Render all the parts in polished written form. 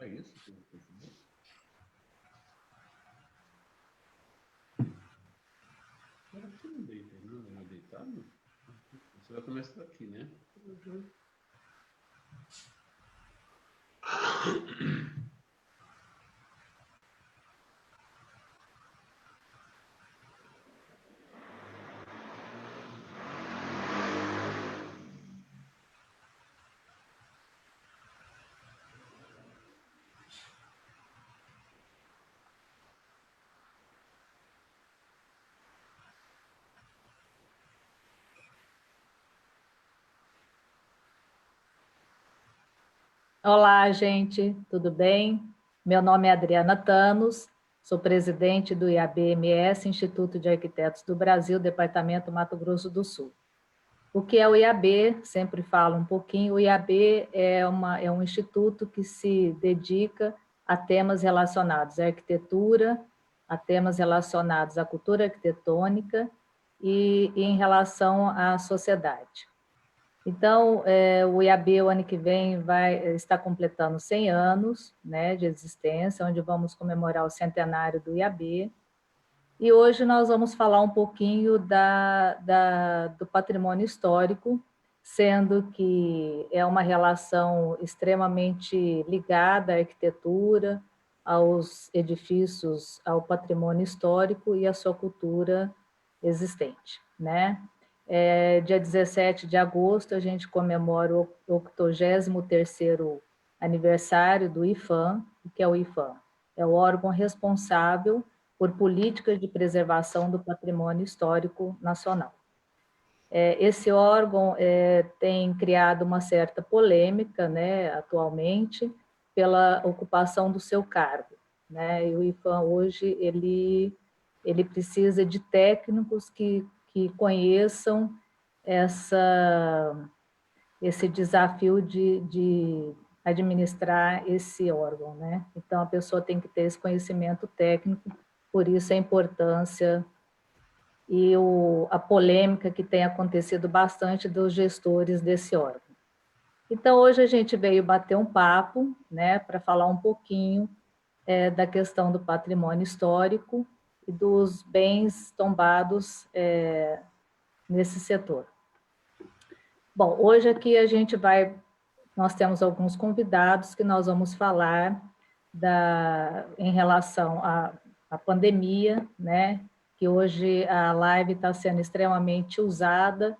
É isso que eu percebi. Será que não deita ainda? Não é deitado? Você vai começar aqui, né? Uhum. Olá, gente, tudo bem? Meu nome é Adriana Thanos, sou presidente do IAB-MS, Instituto de Arquitetos do Brasil, Departamento Mato Grosso do Sul. O que é o IAB? Sempre falo um pouquinho. O IAB é um instituto que se dedica a temas relacionados à arquitetura, a temas relacionados à cultura arquitetônica e em relação à sociedade. Então, o IAB, o ano que vem, vai estar completando 100 anos, né, de existência, onde vamos comemorar o centenário do IAB. E hoje nós vamos falar um pouquinho do patrimônio histórico, sendo que é uma relação extremamente ligada à arquitetura, aos edifícios, ao patrimônio histórico e à sua cultura existente, né? Dia 17 de agosto, a gente comemora o 83º aniversário do IPHAN. O que é o IPHAN? É o órgão responsável por políticas de preservação do patrimônio histórico nacional. Esse órgão tem criado uma certa polêmica, né, atualmente, pela ocupação do seu cargo, né? E o IPHAN hoje ele precisa de técnicos que conheçam esse desafio de administrar esse órgão, né? Então, a pessoa tem que ter esse conhecimento técnico, por isso a importância e a polêmica que tem acontecido bastante dos gestores desse órgão. Então, hoje a gente veio bater um papo, né, para falar um pouquinho da questão do patrimônio histórico e dos bens tombados nesse setor. Bom, hoje aqui nós temos alguns convidados que nós vamos falar em relação à pandemia, né? Que hoje a live está sendo extremamente usada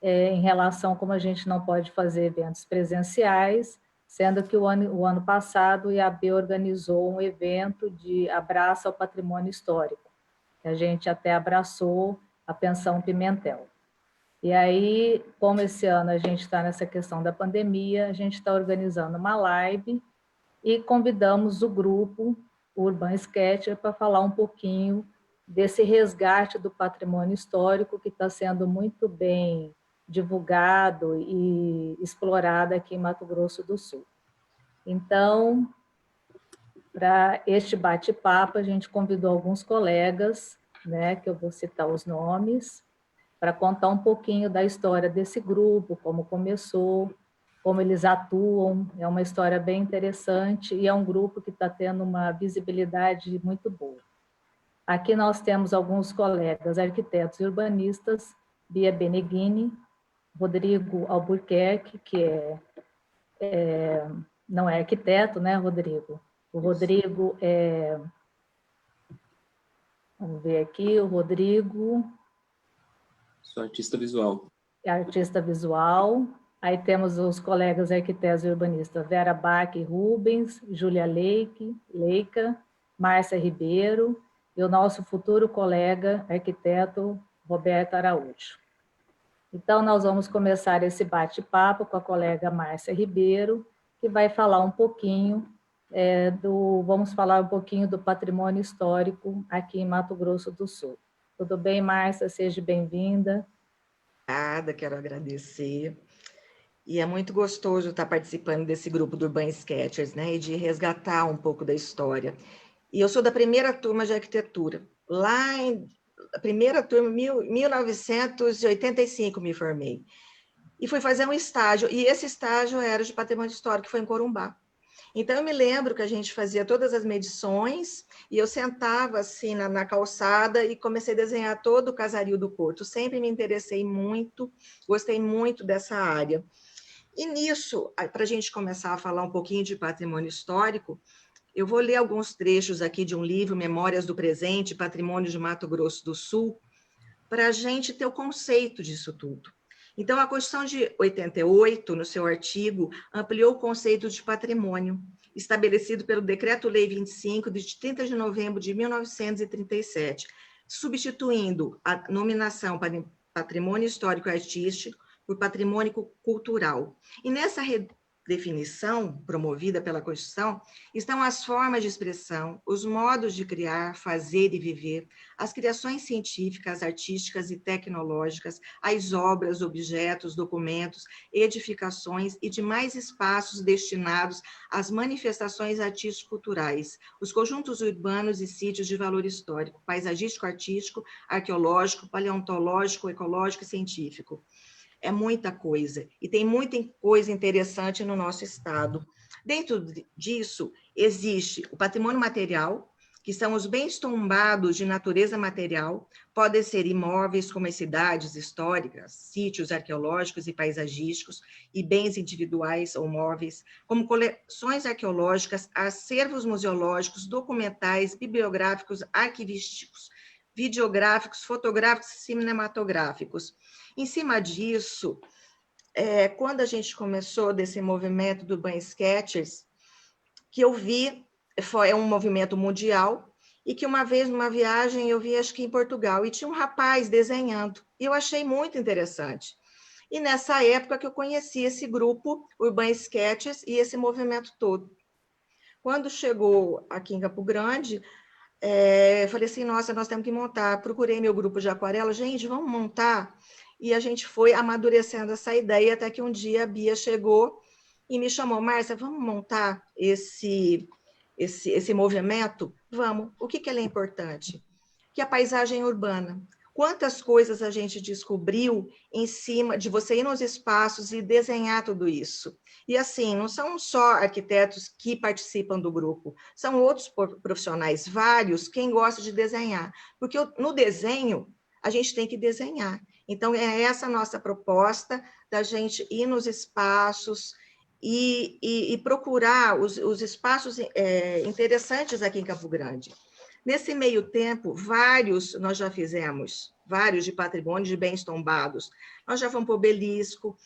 em relação a como a gente não pode fazer eventos presenciais, sendo que o ano passado o IAB organizou um evento de abraço ao patrimônio histórico, que a gente até abraçou a Pensão Pimentel. E aí, como esse ano a gente está nessa questão da pandemia, a gente está organizando uma live e convidamos o grupo Urban Sketcher para falar um pouquinho desse resgate do patrimônio histórico que está sendo muito bem divulgado e explorado aqui em Mato Grosso do Sul. Então, para este bate-papo, a gente convidou alguns colegas, né, que eu vou citar os nomes, para contar um pouquinho da história desse grupo, como começou, como eles atuam. É uma história bem interessante e é um grupo que está tendo uma visibilidade muito boa. Aqui nós temos alguns colegas arquitetos e urbanistas, Bia Beneghini, Rodrigo Albuquerque, que não é arquiteto, né, Rodrigo? O Rodrigo vamos ver aqui, o Rodrigo... Sou artista visual. É artista visual. Aí temos os colegas arquitetos e urbanistas, Vera Bach Rubens, Júlia Leica, Márcia Ribeiro, e o nosso futuro colega arquiteto, Roberto Araújo. Então, nós vamos começar esse bate-papo com a colega Márcia Ribeiro, que vai falar um pouquinho vamos falar um pouquinho do patrimônio histórico aqui em Mato Grosso do Sul. Tudo bem, Márcia? Seja bem-vinda. Quero agradecer. E é muito gostoso estar participando desse grupo do Urban Sketchers, né? E de resgatar um pouco da história. E eu sou da primeira turma de arquitetura. A primeira turma, 1985, me formei. E fui fazer um estágio. E esse estágio era de patrimônio histórico, que foi em Corumbá. Então, eu me lembro que a gente fazia todas as medições e eu sentava assim na calçada e comecei a desenhar todo o casario do Porto. Sempre me interessei muito, gostei muito dessa área. E nisso, para a gente começar a falar um pouquinho de patrimônio histórico, eu vou ler alguns trechos aqui de um livro, Memórias do Presente, Patrimônio de Mato Grosso do Sul, para a gente ter o conceito disso tudo. Então, a Constituição de 88, no seu artigo, ampliou o conceito de patrimônio, estabelecido pelo Decreto-Lei 25, de 30 de novembro de 1937, substituindo a nominação para patrimônio histórico e artístico por patrimônio cultural. E nessa redefinição promovida pela Constituição estão as formas de expressão, os modos de criar, fazer e viver, as criações científicas, artísticas e tecnológicas, as obras, objetos, documentos, edificações e demais espaços destinados às manifestações artístico-culturais, os conjuntos urbanos e sítios de valor histórico, paisagístico-artístico, arqueológico, paleontológico, ecológico e científico. É muita coisa, e tem muita coisa interessante no nosso estado. Dentro disso, existe o patrimônio material, que são os bens tombados de natureza material, podem ser imóveis, como as cidades históricas, sítios arqueológicos e paisagísticos, e bens individuais ou móveis, como coleções arqueológicas, acervos museológicos, documentais, bibliográficos, arquivísticos, videográficos, fotográficos e cinematográficos. Em cima disso, quando a gente começou desse movimento do Urban Sketchers, que eu vi, é um movimento mundial, e que uma vez, numa viagem, eu vi, acho que em Portugal, e tinha um rapaz desenhando, e eu achei muito interessante. E nessa época que eu conheci esse grupo, Urban Sketchers, e esse movimento todo. Quando chegou aqui em Campo Grande, eu falei assim, nossa, nós temos que montar. Procurei meu grupo de aquarela, gente, vamos montar? E a gente foi amadurecendo essa ideia, até que um dia a Bia chegou e me chamou, Márcia, vamos montar esse movimento? Vamos. O que ele é importante? Que a paisagem urbana. Quantas coisas a gente descobriu em cima de você ir nos espaços e desenhar tudo isso. E assim, não são só arquitetos que participam do grupo, são outros profissionais, vários, quem gosta de desenhar. Porque no desenho, a gente tem que desenhar. Então, é essa a nossa proposta, da gente ir nos espaços e procurar os espaços interessantes aqui em Campo Grande. Nesse meio tempo, nós já fizemos, vários de patrimônio de bens tombados. Nós já fomos para o Obelisco,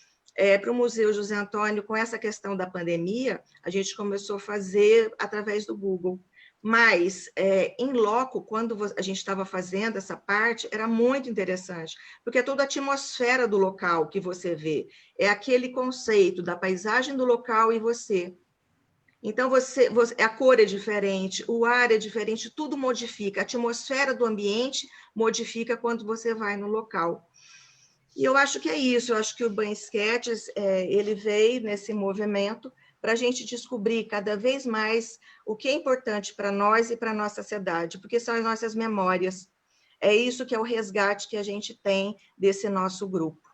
para o Museu José Antônio, com essa questão da pandemia, a gente começou a fazer através do Google. Mas, em loco, quando a gente estava fazendo essa parte, era muito interessante, porque é toda a atmosfera do local que você vê, é aquele conceito da paisagem do local e você. Então, a cor é diferente, o ar é diferente, tudo modifica, a atmosfera do ambiente modifica quando você vai no local. E eu acho que é isso, eu acho que o Urban Sketchers, ele veio nesse movimento para a gente descobrir cada vez mais o que é importante para nós e para a nossa cidade, porque são as nossas memórias. É isso que é o resgate que a gente tem desse nosso grupo.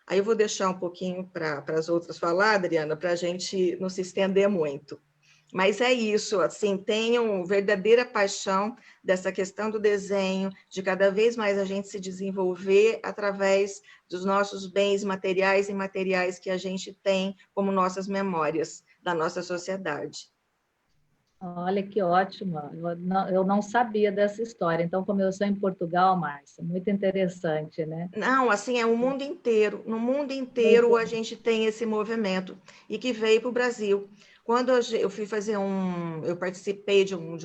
Aí eu vou deixar um pouquinho para as outras falar, Adriana, para a gente não se estender muito. Mas é isso, assim, tenham verdadeira paixão dessa questão do desenho, de cada vez mais a gente se desenvolver através dos nossos bens materiais e imateriais que a gente tem como nossas memórias da nossa sociedade. Olha que ótimo, eu não sabia dessa história. Então, começou em Portugal, Márcia, muito interessante, né? Não, assim, é o mundo inteiro. No mundo inteiro a gente tem esse movimento e que veio para o Brasil. Quando eu fui fazer eu participei de um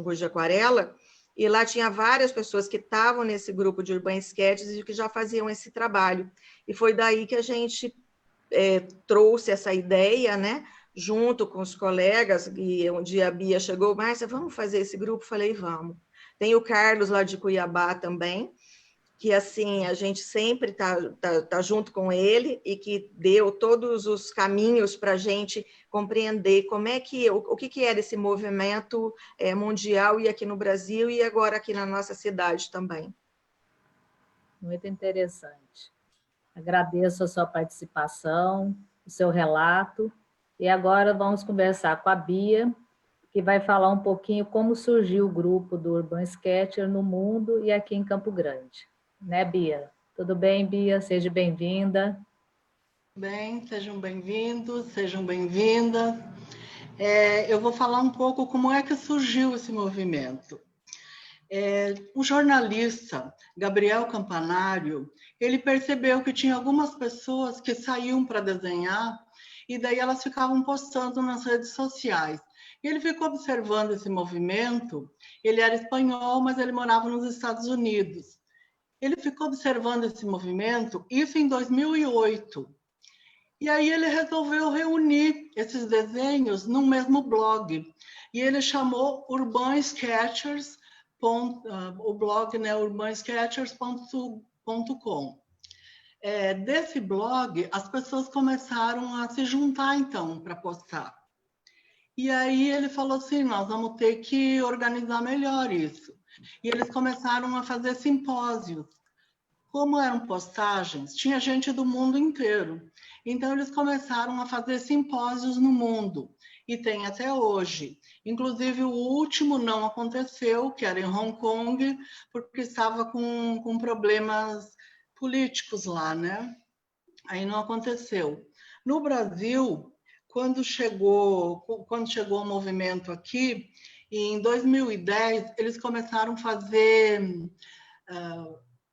curso de aquarela, e lá tinha várias pessoas que estavam nesse grupo de Urban Sketches e que já faziam esse trabalho. E foi daí que a gente trouxe essa ideia, né? Junto com os colegas, e um dia a Bia chegou, Márcia, vamos fazer esse grupo? Falei, vamos. Tem o Carlos lá de Cuiabá também, que assim a gente sempre tá junto com ele e que deu todos os caminhos para a gente compreender como o que era esse movimento mundial e aqui no Brasil e agora aqui na nossa cidade também. Muito interessante. Agradeço a sua participação, o seu relato, E agora vamos conversar com a Bia, que vai falar um pouquinho como surgiu o grupo do Urban Sketcher no mundo e aqui em Campo Grande. Né, Bia? Tudo bem, Bia? Seja bem-vinda. Bem, sejam bem-vindos, sejam bem-vindas. Eu vou falar um pouco como é que surgiu esse movimento. O jornalista Gabriel Campanário, ele percebeu que tinha algumas pessoas que saíam para desenhar e daí elas ficavam postando nas redes sociais. E ele ficou observando esse movimento. Ele era espanhol, mas ele morava nos Estados Unidos. Ele ficou observando esse movimento, isso em 2008. E aí ele resolveu reunir esses desenhos num mesmo blog. E ele chamou Urban Sketchers, o blog, né, urbansketchers.com. Desse blog, as pessoas começaram a se juntar, então, para postar. E aí ele falou assim, nós vamos ter que organizar melhor isso. E eles começaram a fazer simpósios. Como eram postagens, tinha gente do mundo inteiro. Então, eles começaram a fazer simpósios no mundo. E tem até hoje. Inclusive, o último não aconteceu, que era em Hong Kong, porque estava com problemas políticos lá, né? Aí não aconteceu. No Brasil, quando chegou o movimento aqui, em 2010, eles começaram a fazer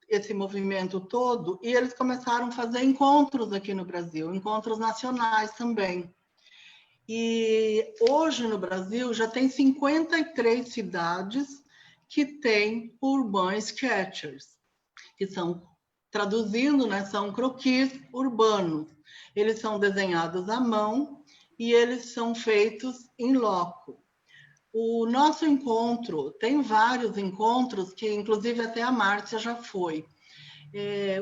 esse movimento todo, e eles começaram a fazer encontros aqui no Brasil, encontros nacionais também. E hoje no Brasil já tem 53 cidades que têm Urban Sketchers, que são, traduzindo, né, são croquis urbanos. Eles são desenhados à mão e eles são feitos em loco. O nosso encontro, tem vários encontros, que inclusive até a Márcia já foi.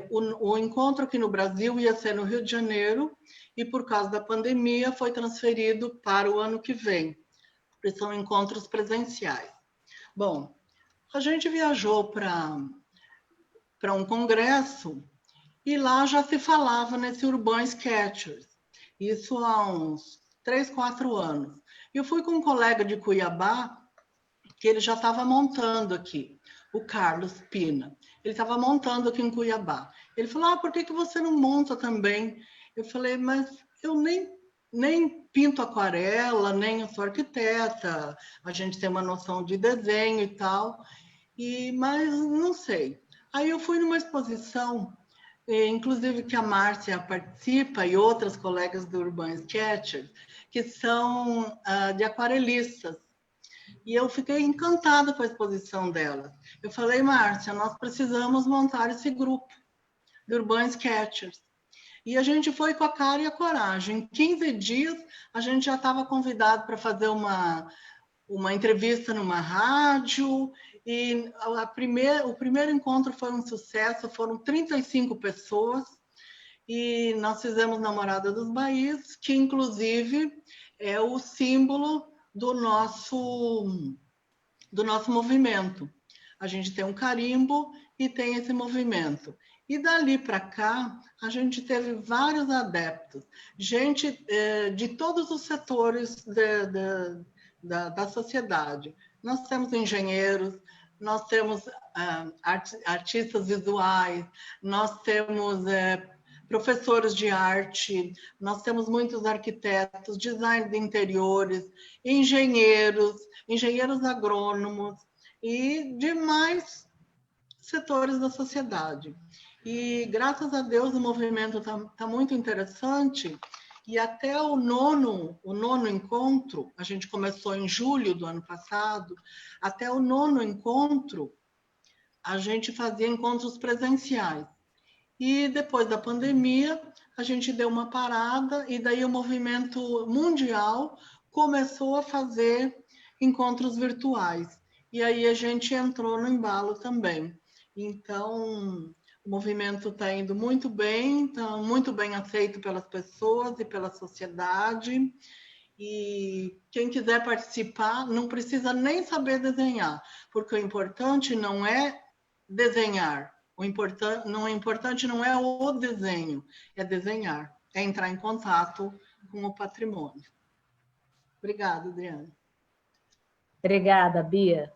O encontro aqui no Brasil ia ser no Rio de Janeiro e por causa da pandemia foi transferido para o ano que vem, porque são encontros presenciais. Bom, a gente viajou para um congresso e lá já se falava nesse Urban Sketchers, isso há uns 3, 4 anos. Eu fui com um colega de Cuiabá, que ele já estava montando aqui, o Carlos Pina. Ele estava montando aqui em Cuiabá. Ele falou, por que você não monta também? Eu falei, mas eu nem pinto aquarela, nem eu sou arquiteta, a gente tem uma noção de desenho e tal, mas não sei. Aí eu fui numa exposição, inclusive que a Márcia participa e outras colegas do Urban Sketchers, que são de aquarelistas. E eu fiquei encantada com a exposição dela. Eu falei, Márcia, nós precisamos montar esse grupo de Urban Sketchers. E a gente foi com a cara e a coragem. Em 15 dias, a gente já estava convidado para fazer uma entrevista numa rádio. E o primeiro encontro foi um sucesso, foram 35 pessoas. E nós fizemos Namorada dos Baís, que inclusive é o símbolo do nosso movimento. A gente tem um carimbo e tem esse movimento. E dali para cá, a gente teve vários adeptos, gente de todos os setores da sociedade. Nós temos engenheiros, nós temos artistas visuais, nós temos professores de arte, nós temos muitos arquitetos, design de interiores, engenheiros agrônomos e demais setores da sociedade. E, graças a Deus, o movimento tá muito interessante e até o nono encontro, a gente começou em julho do ano passado, até o nono encontro, a gente fazia encontros presenciais. E depois da pandemia, a gente deu uma parada e daí o movimento mundial começou a fazer encontros virtuais. E aí a gente entrou no embalo também. Então, o movimento está indo muito bem, está muito bem aceito pelas pessoas e pela sociedade. E quem quiser participar não precisa nem saber desenhar, porque o importante não é desenhar. O importante não é o desenho, é desenhar, é entrar em contato com o patrimônio. Obrigada, Adriana. Obrigada, Bia.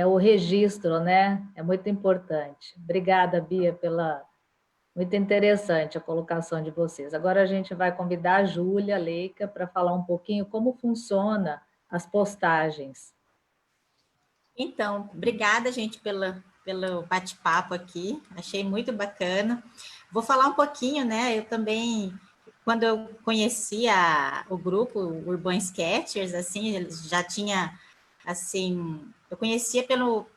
O registro, né? É muito importante. Obrigada, Bia, muito interessante a colocação de vocês. Agora a gente vai convidar a Júlia Leica para falar um pouquinho como funciona as postagens. Então, obrigada, gente, pelo bate-papo aqui. Achei muito bacana. Vou falar um pouquinho, né? Eu também, quando eu conheci o grupo Urban Sketchers, assim, eles já tinha, assim, eu conhecia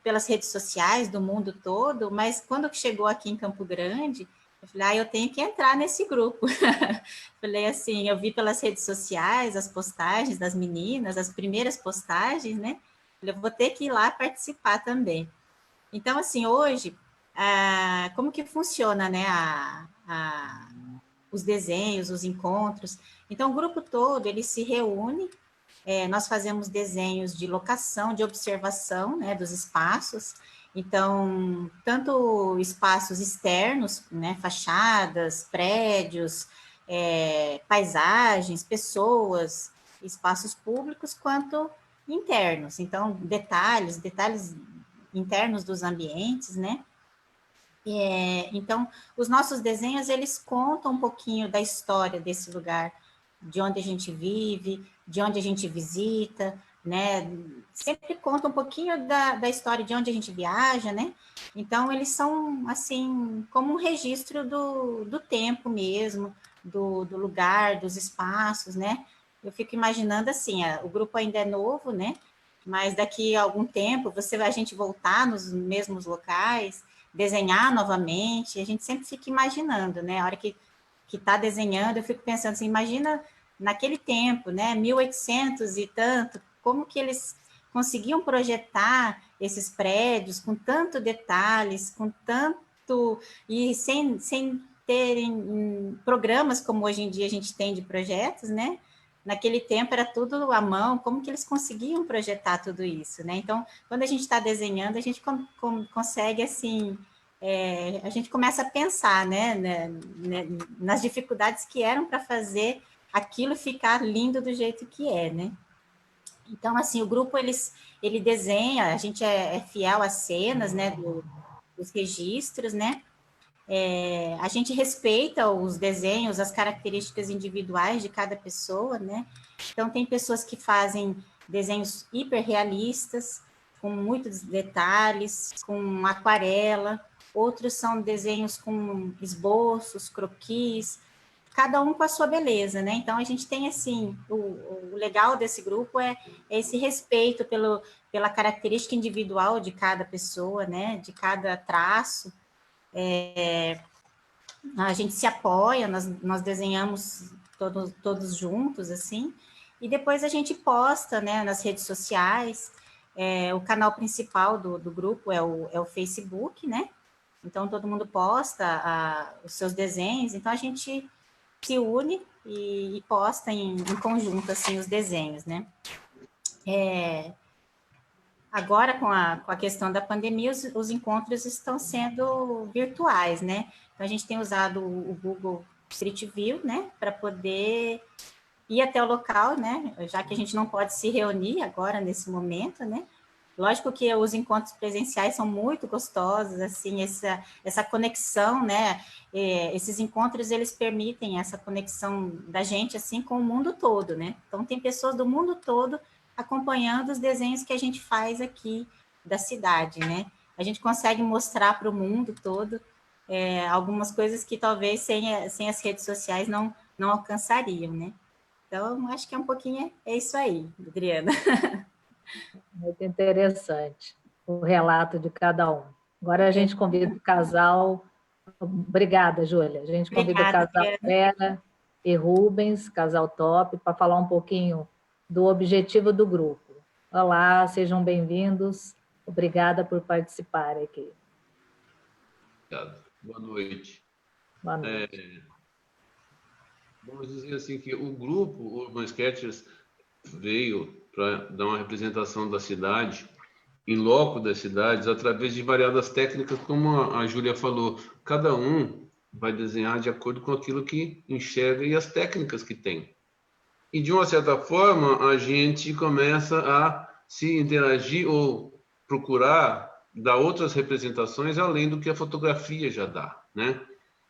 pelas redes sociais do mundo todo, mas quando chegou aqui em Campo Grande, eu falei, eu tenho que entrar nesse grupo. Falei assim, eu vi pelas redes sociais as postagens das meninas, as primeiras postagens, né? Eu vou ter que ir lá participar também. Então, assim, hoje, como que funciona, né, os desenhos, os encontros? Então, o grupo todo, ele se reúne, nós fazemos desenhos de locação, de observação, né, dos espaços. Então, tanto espaços externos, né, fachadas, prédios, paisagens, pessoas, espaços públicos, quanto internos. Então, detalhes internos dos ambientes, né? Então, os nossos desenhos, eles contam um pouquinho da história desse lugar, de onde a gente vive, de onde a gente visita, né? Sempre conta um pouquinho da história de onde a gente viaja, né? Então, eles são, assim, como um registro do tempo mesmo, do lugar, dos espaços, né? Eu fico imaginando assim, o grupo ainda é novo, né? Mas daqui a algum tempo, a gente voltar nos mesmos locais, desenhar novamente, a gente sempre fica imaginando, né? A hora que está desenhando, eu fico pensando assim, imagina naquele tempo, né? 1800 e tanto, como que eles conseguiam projetar esses prédios com tanto detalhes, com tanto... e sem terem programas como hoje em dia a gente tem de projetos, né? Naquele tempo era tudo à mão, como que eles conseguiam projetar tudo isso, né? Então, quando a gente está desenhando, a gente consegue, assim, a gente começa a pensar, né, nas dificuldades que eram para fazer aquilo ficar lindo do jeito que é, né? Então, assim, o grupo, ele desenha, a gente é fiel às cenas, né, dos registros, né? A gente respeita os desenhos, as características individuais de cada pessoa, né? Então, tem pessoas que fazem desenhos hiperrealistas, com muitos detalhes, com aquarela, outros são desenhos com esboços, croquis, cada um com a sua beleza, né? Então, a gente tem, assim, o legal desse grupo é esse respeito pela característica individual de cada pessoa, né? De cada traço. A gente se apoia, nós desenhamos todos juntos, assim, e depois a gente posta, né, nas redes sociais. O canal principal do grupo é o Facebook, né? Então, todo mundo posta os seus desenhos, então a gente se une e posta em conjunto, assim, os desenhos, né? Agora, com a questão da pandemia, os encontros estão sendo virtuais, né? Então, a gente tem usado o Google Street View, né? Para poder ir até o local, né? Já que a gente não pode se reunir agora, nesse momento, né? Lógico que os encontros presenciais são muito gostosos, assim, essa conexão, né? Esses encontros, eles permitem essa conexão da gente, assim, com o mundo todo, né? Então, tem pessoas do mundo todo acompanhando os desenhos que a gente faz aqui da cidade, né? A gente consegue mostrar para o mundo todo algumas coisas que talvez sem as redes sociais não alcançariam, né? Então, acho que é um pouquinho isso aí, Adriana. Muito interessante o relato de cada um. Agora a gente convida o casal... Obrigada, Júlia. A gente convida o casal Vera e Rubens, casal top, para falar um pouquinho do objetivo do grupo. Olá, sejam bem-vindos. Obrigada por participar aqui. Obrigado. Boa noite. Boa noite. Vamos dizer assim que o grupo Urban Sketchers veio para dar uma representação da cidade, em loco das cidades, através de variadas técnicas, como a Júlia falou. Cada um vai desenhar de acordo com aquilo que enxerga e as técnicas que tem. e de uma certa forma a gente começa a se interagir ou procurar dar outras representações além do que a fotografia já dá, né?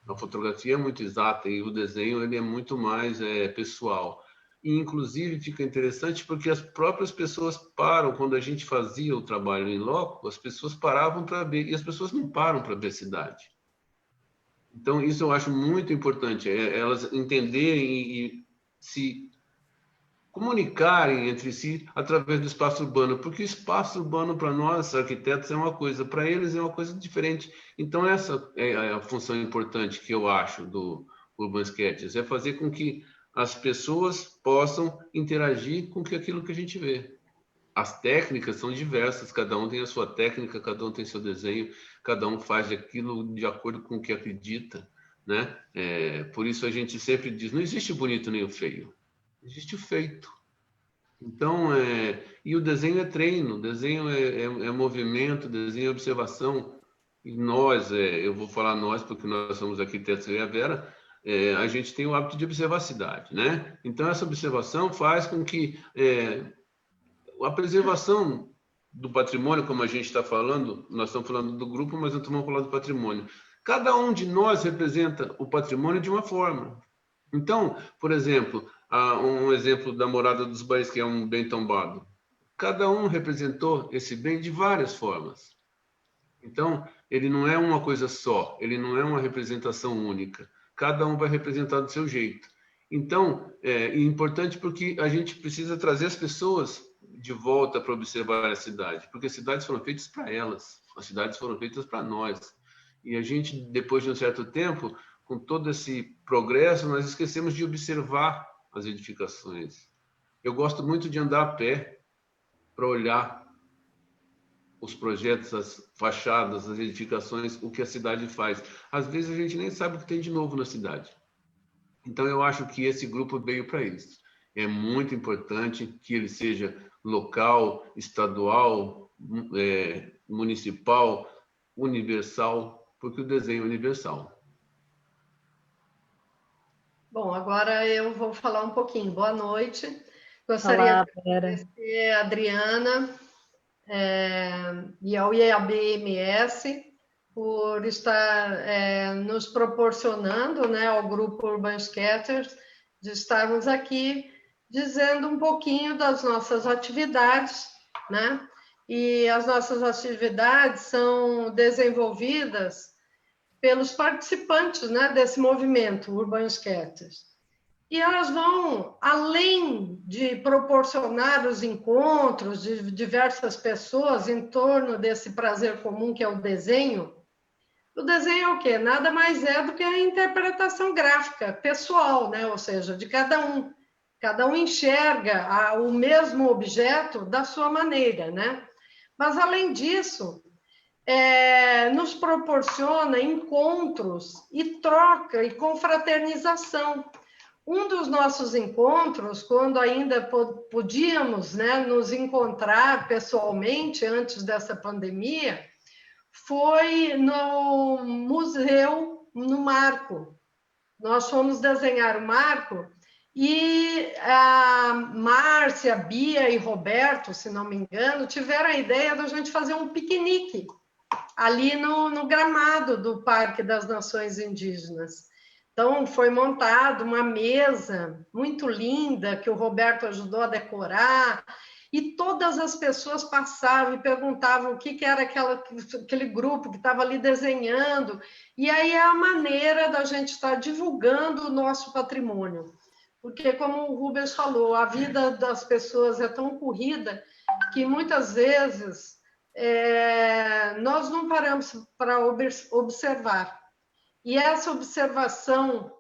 A fotografia é muito exata e o desenho ele é muito mais pessoal. E, inclusive, fica interessante porque as próprias pessoas param, quando a gente fazia o trabalho em loco, as pessoas paravam para ver, e as pessoas não param para ver a cidade. Então, isso eu acho muito importante, elas entenderem e se comunicarem entre si através do espaço urbano, porque o espaço urbano para nós, arquitetos, é uma coisa, para eles é uma coisa diferente. Então, essa é a função importante que eu acho do Urban Sketches, é fazer com que as pessoas possam interagir com aquilo que a gente vê. As técnicas são diversas, cada um tem a sua técnica, cada um tem seu desenho, cada um faz aquilo de acordo com o que acredita, né? Por isso a gente sempre diz, não existe o bonito nem o feio, existe o feito. Então, e o desenho é treino, o desenho é movimento, o desenho é observação. E nós, eu vou falar nós porque nós somos arquitetos, eu e a Vera, a gente tem o hábito de observar a cidade, né? Então, essa observação faz com que a preservação do patrimônio, como a gente está falando, nós estamos falando do grupo, mas não estamos falando do patrimônio. Cada um de nós representa o patrimônio de uma forma. Então, por exemplo, um exemplo da Morada dos Baís, que é um bem tombado. Cada um representou esse bem de várias formas. Então, ele não é uma coisa só, ele não é uma representação única. Cada um vai representar do seu jeito. Então, é importante porque a gente precisa trazer as pessoas de volta para observar a cidade, porque as cidades foram feitas para elas, as cidades foram feitas para nós. E a gente, depois de um certo tempo, com todo esse progresso, nós esquecemos de observar as edificações. Eu gosto muito de andar a pé para olhar os projetos, as fachadas, as edificações, o que a cidade faz. Às vezes a gente nem sabe o que tem de novo na cidade. Então eu acho que esse grupo veio para isso. É muito importante que ele seja local, estadual, municipal, universal, porque o desenho é universal. Bom, agora eu vou falar um pouquinho. Boa noite. Gostaria de agradecer a Adriana e ao IABMS por estar nos proporcionando, né, ao grupo Urban Sketchers, de estarmos aqui dizendo um pouquinho das nossas atividades, né? E as nossas atividades são desenvolvidas pelos participantes, né, desse movimento Urban Sketchers. E elas vão, além de proporcionar os encontros de diversas pessoas em torno desse prazer comum que é o desenho. O desenho é o quê? Nada mais é do que a interpretação gráfica pessoal, né? Ou seja, de cada um. Cada um enxerga o mesmo objeto da sua maneira, né? Mas, além disso, nos proporciona encontros e troca e confraternização. Um dos nossos encontros, quando ainda podíamos, né, nos encontrar pessoalmente antes dessa pandemia, foi no museu, no Marco. Nós fomos desenhar o Marco e a Márcia, Bia e Roberto, se não me engano, tiveram a ideia de a gente fazer um piquenique ali no gramado do Parque das Nações Indígenas. Então, foi montada uma mesa muito linda, que o Roberto ajudou a decorar, e todas as pessoas passavam e perguntavam o que era aquele grupo que estava ali desenhando. E aí é a maneira da gente estar divulgando o nosso patrimônio. Porque, como o Rubens falou, a vida das pessoas é tão corrida que, muitas vezes, nós não paramos para observar. E essa observação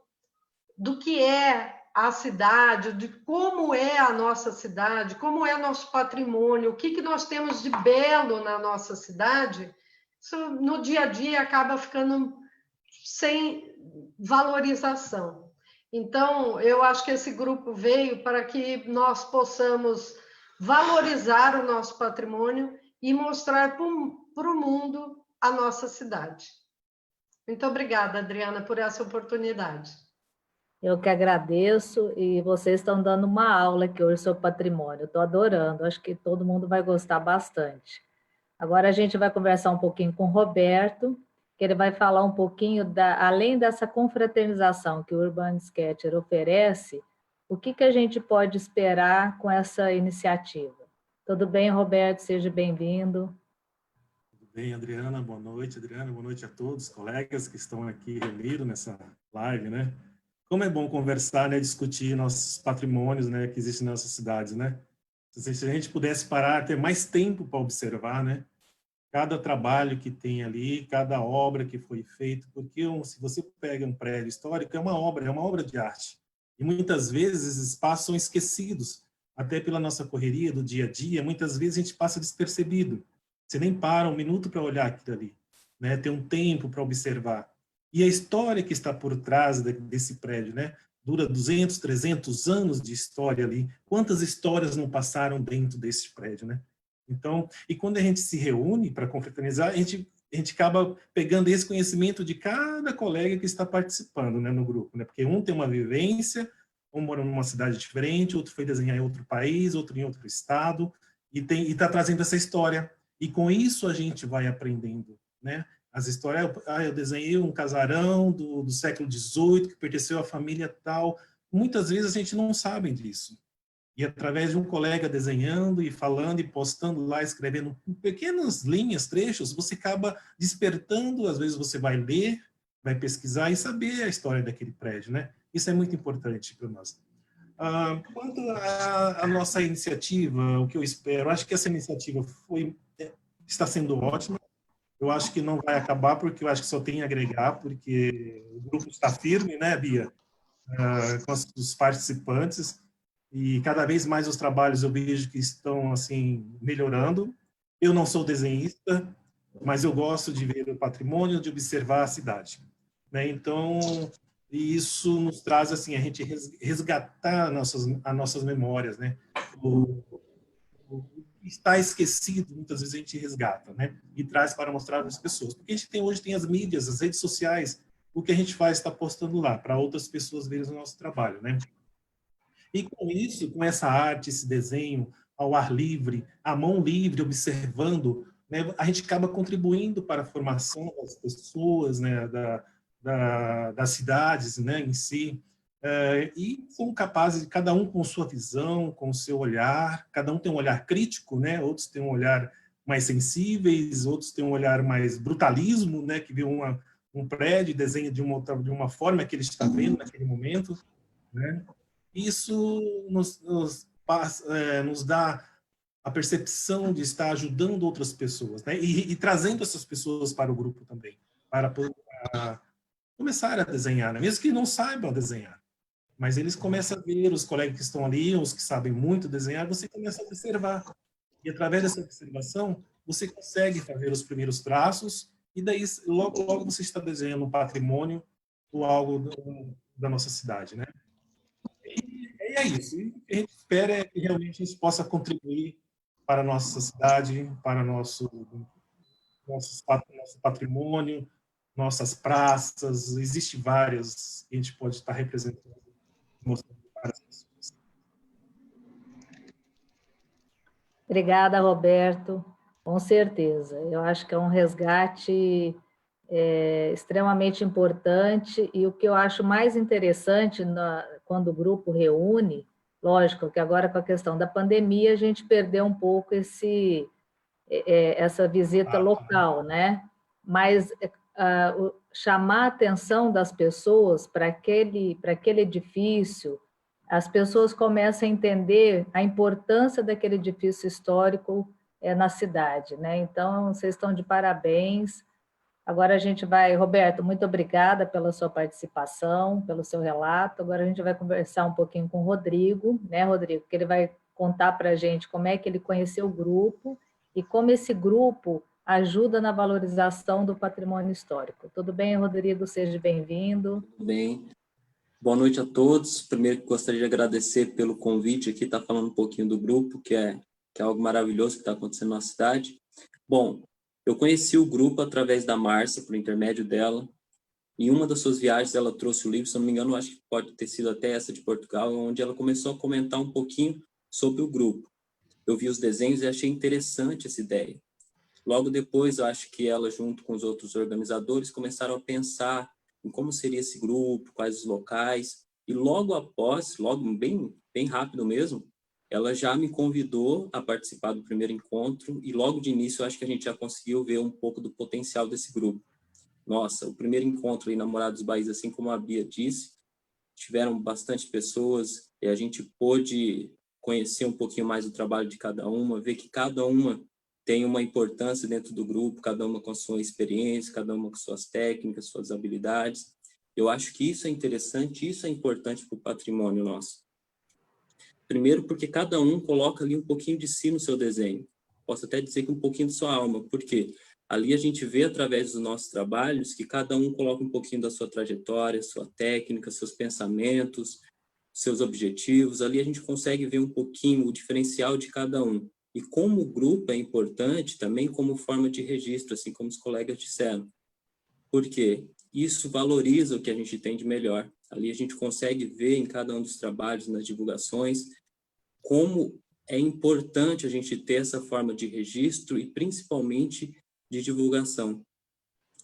do que é a cidade, de como é a nossa cidade, como é nosso patrimônio, o que nós temos de belo na nossa cidade, isso no dia a dia acaba ficando sem valorização. Então, eu acho que esse grupo veio para que nós possamos valorizar o nosso patrimônio e mostrar para o mundo a nossa cidade. Muito obrigada, Adriana, por essa oportunidade. Eu que agradeço, e vocês estão dando uma aula aqui hoje sobre patrimônio. Estou adorando, acho que todo mundo vai gostar bastante. Agora a gente vai conversar um pouquinho com o Roberto, que ele vai falar um pouquinho, além dessa confraternização que o Urban Sketcher oferece, o que a gente pode esperar com essa iniciativa. Tudo bem, Roberto? Seja bem-vindo. Tudo bem, Adriana? Boa noite, Adriana. Boa noite a todos, colegas que estão aqui reunidos nessa live, né? Como é bom conversar, né? Discutir nossos patrimônios, né? Que existem nas nossas cidades, né? Se a gente pudesse parar, ter mais tempo para observar, né? Cada trabalho que tem ali, cada obra que foi feita, porque se você pega um prédio histórico, é uma obra de arte. E muitas vezes esses espaços são esquecidos, até pela nossa correria do dia a dia, muitas vezes a gente passa despercebido. Você nem para um minuto para olhar aquilo ali, né? Tem um tempo para observar. E a história que está por trás desse prédio, né? Dura 200, 300 anos de história ali. Quantas histórias não passaram dentro desse prédio, né? Então, e quando a gente se reúne para confraternizar, a gente acaba pegando esse conhecimento de cada colega que está participando, né, no grupo, né? Porque um tem uma vivência, um mora numa cidade diferente, outro foi desenhar em outro país, outro em outro estado, e está trazendo essa história. E com isso a gente vai aprendendo, né? As histórias, eu desenhei um casarão do século XVIII que pertenceu à família tal. Muitas vezes a gente não sabe disso. E através de um colega desenhando e falando e postando lá, escrevendo pequenas linhas, trechos, você acaba despertando, às vezes você vai ler, vai pesquisar e saber a história daquele prédio, né? Isso é muito importante para nós. Quanto à nossa iniciativa, o que eu espero, acho que essa iniciativa está sendo ótima. Eu acho que não vai acabar, porque eu acho que só tem a agregar, porque o grupo está firme, né, Bia? Com os participantes, e cada vez mais os trabalhos eu vejo que estão, assim, melhorando. Eu não sou desenhista, mas eu gosto de ver o patrimônio, de observar a cidade, né? Então, isso nos traz, assim, a gente resgatar as nossas memórias, né? Está esquecido, muitas vezes a gente resgata, né? E traz para mostrar para as pessoas. Porque a gente hoje tem as mídias, as redes sociais, o que a gente faz está postando lá, para outras pessoas verem o nosso trabalho, né? E com isso, com essa arte, esse desenho ao ar livre, à mão livre, observando, né, a gente acaba contribuindo para a formação das pessoas, né, das cidades, né, em si, e são capazes, cada um com sua visão, com o seu olhar, cada um tem um olhar crítico, né, outros têm um olhar mais sensíveis, outros têm um olhar mais brutalismo, né, que vê um prédio e desenha de uma forma que ele está vendo naquele momento, né. Isso nos dá a percepção de estar ajudando outras pessoas, né? E trazendo essas pessoas para o grupo também, para começar a desenhar, né? Mesmo que não saibam desenhar. Mas eles começam a ver os colegas que estão ali, os que sabem muito desenhar, você começa a observar. E através dessa observação, você consegue fazer os primeiros traços, e daí, logo, logo, você está desenhando um patrimônio ou algo da nossa cidade, né? E é isso. E o que a gente espera é que realmente a gente possa contribuir para a nossa cidade, para nosso patrimônio, nossas praças. Existem várias que a gente pode estar representando, mostrando para as pessoas. Obrigada, Roberto. Com certeza. Eu acho que é um resgate extremamente importante, e o que eu acho mais interessante quando o grupo reúne, lógico que agora com a questão da pandemia a gente perdeu um pouco essa visita local, né? Mas chamar a atenção das pessoas para aquele edifício, as pessoas começam a entender a importância daquele edifício histórico na cidade, né? Então, vocês estão de parabéns. Agora a gente vai... Roberto, muito obrigada pela sua participação, pelo seu relato. Agora a gente vai conversar um pouquinho com o Rodrigo, né, Rodrigo? Que ele vai contar para a gente como é que ele conheceu o grupo e como esse grupo ajuda na valorização do patrimônio histórico. Tudo bem, Rodrigo? Seja bem-vindo. Tudo bem. Boa noite a todos. Primeiro, gostaria de agradecer pelo convite aqui, estar falando um pouquinho do grupo, que é algo maravilhoso que está acontecendo na cidade. Bom, eu conheci o grupo através da Márcia, por intermédio dela. Em uma das suas viagens, ela trouxe o livro, se eu não me engano, acho que pode ter sido até essa de Portugal, onde ela começou a comentar um pouquinho sobre o grupo. Eu vi os desenhos e achei interessante essa ideia. Logo depois, eu acho que ela, junto com os outros organizadores, começaram a pensar em como seria esse grupo, quais os locais, e logo após, logo bem rápido mesmo, ela já me convidou a participar do primeiro encontro, e logo de início eu acho que a gente já conseguiu ver um pouco do potencial desse grupo. Nossa, o primeiro encontro aí na Morada dos Baís, assim como a Bia disse, tiveram bastante pessoas, e a gente pôde conhecer um pouquinho mais o trabalho de cada uma, ver que cada uma tem uma importância dentro do grupo, cada uma com a sua experiência, cada uma com suas técnicas, suas habilidades. Eu acho que isso é interessante, isso é importante para o patrimônio nosso. Primeiro, porque cada um coloca ali um pouquinho de si no seu desenho. Posso até dizer que um pouquinho de sua alma, porque ali a gente vê, através dos nossos trabalhos, que cada um coloca um pouquinho da sua trajetória, sua técnica, seus pensamentos, seus objetivos. Ali a gente consegue ver um pouquinho o diferencial de cada um. E como o grupo é importante também como forma de registro, assim como os colegas disseram. Porque isso valoriza o que a gente tem de melhor. Ali a gente consegue ver em cada um dos trabalhos, nas divulgações, como é importante a gente ter essa forma de registro e principalmente de divulgação.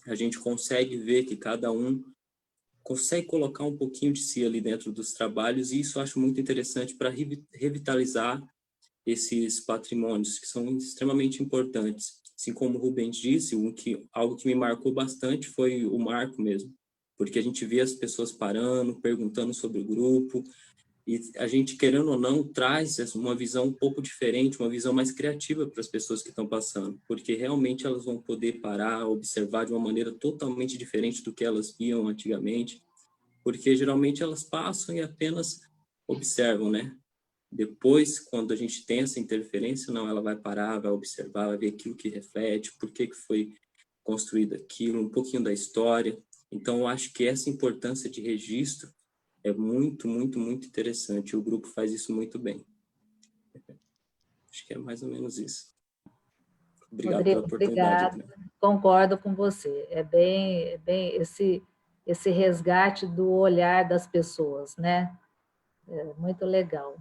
A gente consegue ver que cada um consegue colocar um pouquinho de si ali dentro dos trabalhos, e isso eu acho muito interessante para revitalizar esses patrimônios, que são extremamente importantes. Assim como o Rubens disse, algo que me marcou bastante foi o marco mesmo, porque a gente vê as pessoas parando, perguntando sobre o grupo, e a gente, querendo ou não, traz uma visão um pouco diferente, uma visão mais criativa para as pessoas que estão passando, porque realmente elas vão poder parar, observar de uma maneira totalmente diferente do que elas viam antigamente, porque geralmente elas passam e apenas observam, né? Depois, quando a gente tem essa interferência, não, ela vai parar, vai observar, vai ver aquilo que reflete, por que foi construído aquilo, um pouquinho da história. Então, eu acho que essa importância de registro é muito, muito, muito interessante. O grupo faz isso muito bem. Acho que é mais ou menos isso. Obrigado Rodrigo, pela oportunidade. obrigada. Concordo com você. É bem esse resgate do olhar das pessoas, né? É muito legal.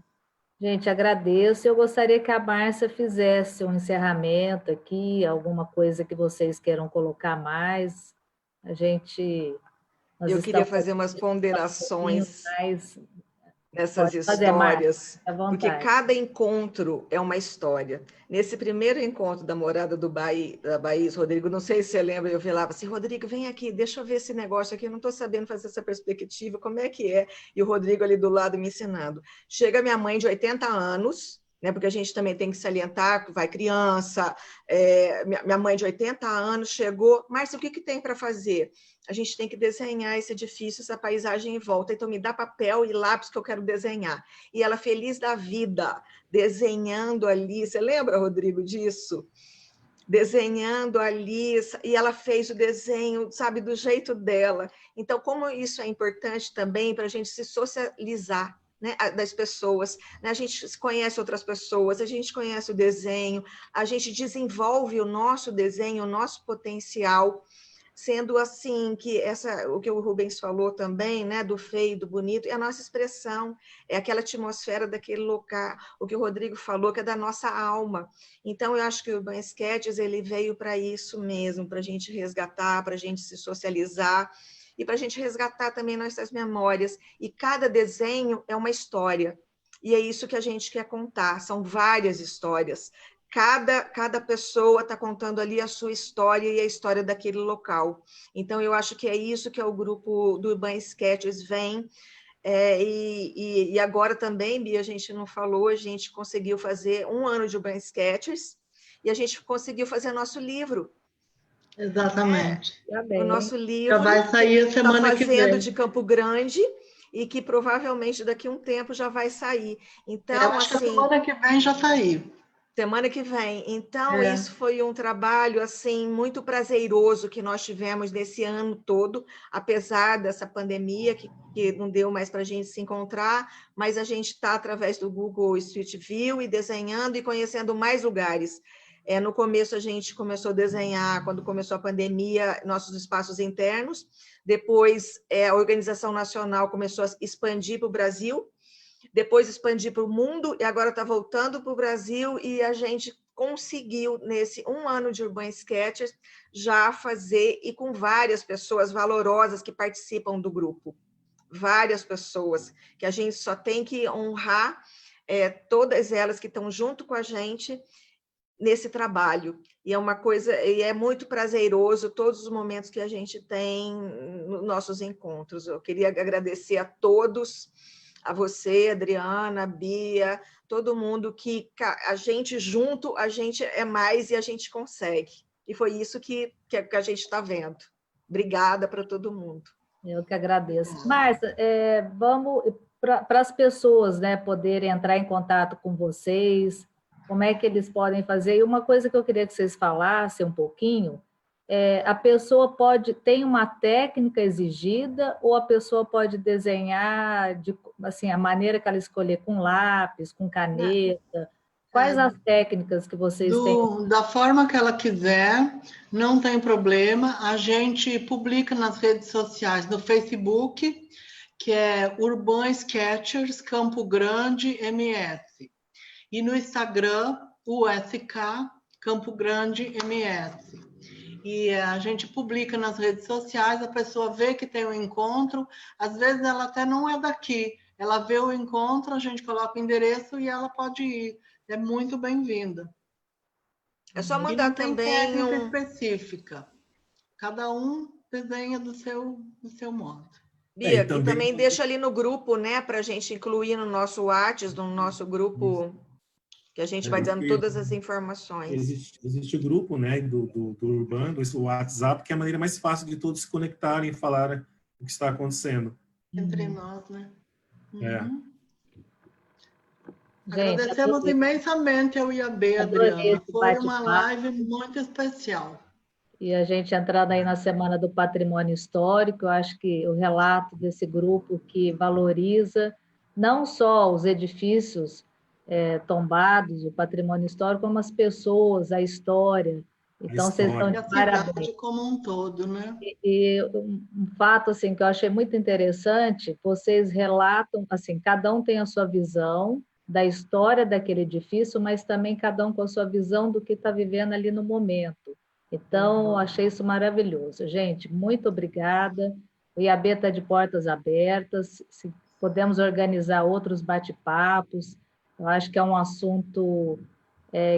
Gente, agradeço. Eu gostaria que a Márcia fizesse um encerramento aqui, alguma coisa que vocês queiram colocar mais. Nós Eu queria estamos fazer umas um pouquinho ponderações mais. nessas Pode fazer, Márcia, histórias, à porque vontade. cada encontro é uma história. Nesse primeiro encontro da Morada da Bahia, Rodrigo, não sei se você lembra, eu falava assim, Rodrigo, vem aqui, deixa eu ver esse negócio aqui, eu não estou sabendo fazer essa perspectiva, como é que é? E o Rodrigo ali do lado me ensinando. Chega minha mãe de 80 anos, né, porque a gente também tem que salientar que vai criança, minha mãe de 80 anos chegou, Márcia, o que tem para fazer? A gente tem que desenhar esse edifício, essa paisagem em volta, então me dá papel e lápis que eu quero desenhar. E ela feliz da vida, desenhando ali, você lembra, Rodrigo, disso? Desenhando ali, e ela fez o desenho, sabe, do jeito dela. Então, como isso é importante também para a gente se socializar, né, das pessoas, né? A gente conhece outras pessoas, a gente conhece o desenho, a gente desenvolve o nosso desenho, o nosso potencial, sendo assim que o que o Rubens falou também, né, do feio, do bonito, é a nossa expressão, é aquela atmosfera daquele lugar, o que o Rodrigo falou, que é da nossa alma. Então, eu acho que o Urban Sketches, ele veio para isso mesmo, para a gente resgatar, para a gente se socializar, e para a gente resgatar também nossas memórias. E cada desenho é uma história, e é isso que a gente quer contar, são várias histórias. Cada pessoa está contando ali a sua história e a história daquele local. Então, eu acho que é isso que é o grupo do Urban Sketches vem. E agora também, Bia, a gente não falou, a gente conseguiu fazer 1 ano de Urban Sketches e a gente conseguiu fazer nosso livro. Exatamente. O nosso livro, já vai sair a semana que vem. Fazendo de Campo Grande, e que provavelmente daqui a um tempo já vai sair. Então, acho que a semana que vem já saiu. Semana que vem. Então, isso foi um trabalho assim muito prazeroso que nós tivemos nesse ano todo, apesar dessa pandemia que não deu mais para a gente se encontrar, mas a gente está através do Google Street View e desenhando e conhecendo mais lugares. No começo, a gente começou a desenhar, quando começou a pandemia, nossos espaços internos. Depois, a organização nacional começou a expandir para o Brasil, depois expandir para o mundo, e agora está voltando para o Brasil, e a gente conseguiu, nesse 1 ano de Urban Sketchers, já fazer, e com várias pessoas valorosas que participam do grupo. Várias pessoas, que a gente só tem que honrar todas elas que estão junto com a gente nesse trabalho. E é uma coisa, e é muito prazeroso todos os momentos que a gente tem nos nossos encontros. Eu queria agradecer a todos, a você, Adriana, a Bia, todo mundo que a gente junto, a gente é mais e a gente consegue. E foi isso que a gente está vendo. Obrigada para todo mundo. Eu que agradeço. Márcia, vamos para as pessoas, né, poderem entrar em contato com vocês, como é que eles podem fazer? E uma coisa que eu queria que vocês falassem um pouquinho, a pessoa tem uma técnica exigida ou a pessoa pode desenhar assim, a maneira que ela escolher, com lápis, com caneta? Quais as técnicas que vocês têm? Da forma que ela quiser, não tem problema. A gente publica nas redes sociais, no Facebook, que é Urban Sketchers Campo Grande MS. E no Instagram, USK Campo Grande MS. E a gente publica nas redes sociais, a pessoa vê que tem um encontro, às vezes ela até não é daqui, ela vê o encontro, a gente coloca o endereço e ela pode ir. É muito bem-vinda. É só mandar também técnica específica. Cada um desenha do seu modo. Bia, e também deixa ali no grupo, né, para a gente incluir no nosso WhatsApp, no nosso grupo, que a gente vai dando todas as informações. Existe o grupo, né, do Urban, o WhatsApp, que é a maneira mais fácil de todos se conectarem e falar o que está acontecendo. Entre nós, né? Gente, agradecemos imensamente ao IAB, Adriana. Foi uma live muito especial. E a gente entrando aí na Semana do Patrimônio Histórico, eu acho que o relato desse grupo que valoriza não só os edifícios tombados, o patrimônio histórico, como as pessoas, a história. Então, vocês estão de parabéns. Como um todo, né? E um fato assim, que eu achei muito interessante, vocês relatam, assim, cada um tem a sua visão da história daquele edifício, mas também cada um com a sua visão do que está vivendo ali no momento. Então, achei isso maravilhoso. Gente, muito obrigada. O IAB está de portas abertas. Se podemos organizar outros bate-papos. Eu acho que é um assunto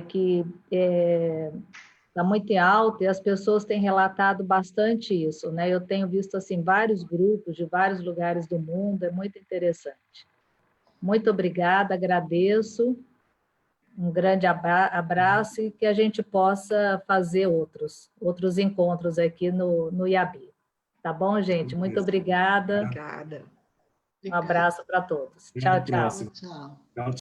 que está muito em alta e as pessoas têm relatado bastante isso, né? Eu tenho visto assim, vários grupos de vários lugares do mundo, é muito interessante. Muito obrigada, agradeço. Um grande abraço e que a gente possa fazer outros encontros aqui no IAB. Tá bom, gente? Muito obrigada. Obrigada. Um abraço para todos. Tchau, tchau. Tchau.